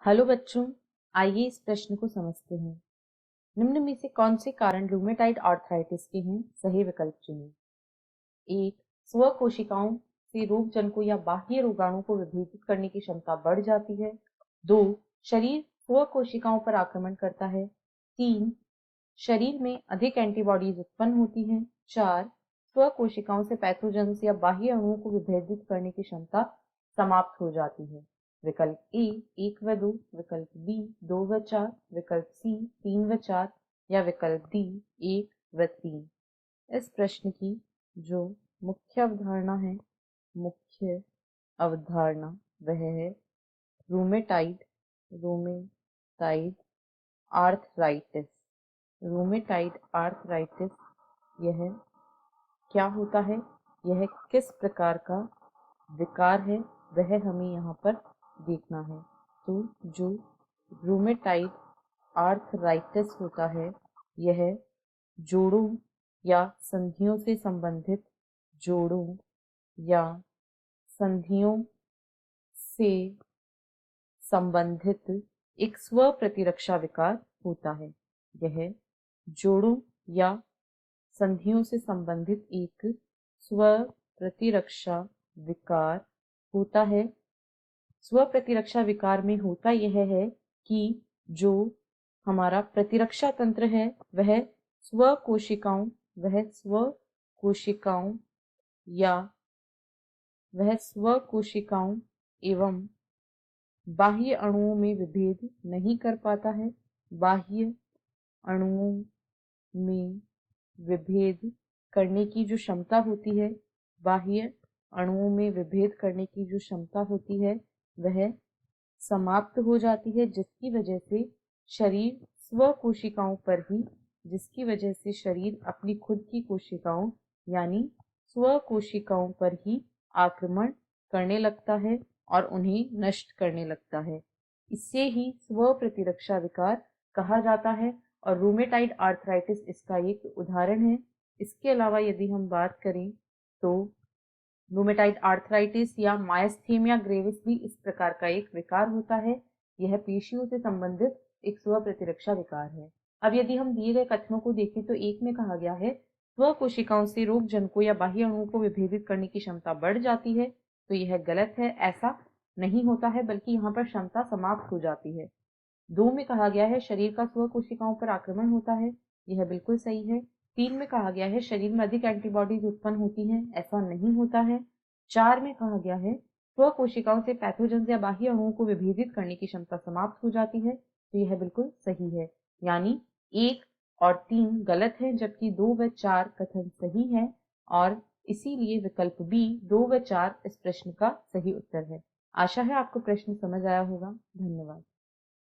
Hello बच्चों, आइए इस प्रश्न को समझते हैं। निम्न में से कौन से कारण रूमेटाइड आर्थराइटिस के हैं? सही विकल्प चुनें। 1. स्व कोशिकाओं से रोग जनकों या बाह्य रोगाणु को विभेदित करने की क्षमता बढ़ जाती है। 2. शरीर स्व कोशिकाओं पर आक्रमण करता है। 3. शरीर में अधिक एंटीबॉडीज उत्पन्न होती हैं। 4. स्व कोशिकाओं से पैथोजेंस या बाह्य अणुओं को विभेदित करने की क्षमता समाप्त हो जाती है। विकल्प ए 1 व 2, विकल्प बी 2 व 4, विकल्प सी 3 व 4 या विकल्प डी 1 व 3। इस प्रश्न की जो मुख्य अवधारणा वह है rheumatoid rheumatoid arthritis. Rheumatoid arthritis यह क्या होता है, यह किस प्रकार का विकार है, वह हमें यहाँ पर देखना है। तो जो रूमेटाइड आर्थराइटिस होता है यह जोड़ों या संधियों से संबंधित एक स्व प्रतिरक्षा विकार होता है। यह जोड़ों या संधियों से संबंधित एक स्व प्रतिरक्षा विकार होता है। स्व प्रतिरक्षा विकार में होता यह है कि जो हमारा प्रतिरक्षा तंत्र है वह स्व कोशिकाओं एवं बाह्य अणुओं में विभेद नहीं कर पाता है। बाह्य अणुओं में विभेद करने की जो क्षमता होती है, वह समाप्त हो जाती है, जिसकी वजह से शरीर अपनी खुद की कोशिकाओं यानी स्व कोशिकाओं पर ही आक्रमण करने लगता है और उन्हें नष्ट करने लगता है। इसे ही स्व प्रतिरक्षा विकार कहा जाता है और रूमेटाइड आर्थराइटिस इसका एक उदाहरण है। इसके अलावा यदि हम बात करें तो रूमेटाइड आर्थराइटिस या मायस्थेनिया ग्रेविस भी इस प्रकार का एक विकार होता है। यह पेशियों से संबंधित एक स्व प्रतिरक्षा विकार है। अब यदि हम दिए गए कथनों को देखें तो एक में कहा गया है स्व कोशिकाओं से रोग जनकों या बाह्य अणुओं को विभेदित करने की क्षमता बढ़ जाती है, तो यह गलत है, ऐसा नहीं होता है, बल्कि यहाँ पर क्षमता समाप्त हो जाती है। 2 में कहा गया है शरीर का स्व कोशिकाओं पर आक्रमण होता है, यह बिल्कुल सही है। 3 में कहा गया है शरीर में अधिक एंटीबॉडीज उत्पन्न होती हैं, ऐसा नहीं होता है। 4 में कहा गया है स्व कोशिकाओं से पैथोजेंस या बाह्य अणुओं को विभेदित करने की क्षमता समाप्त हो जाती है, तो यह बिल्कुल सही है। यानी 1 और 3 गलत हैं, जबकि 2 व 4 कथन सही है और इसीलिए विकल्प बी 2 व 4 इस प्रश्न का सही उत्तर है। आशा है आपको प्रश्न समझ आया होगा। धन्यवाद।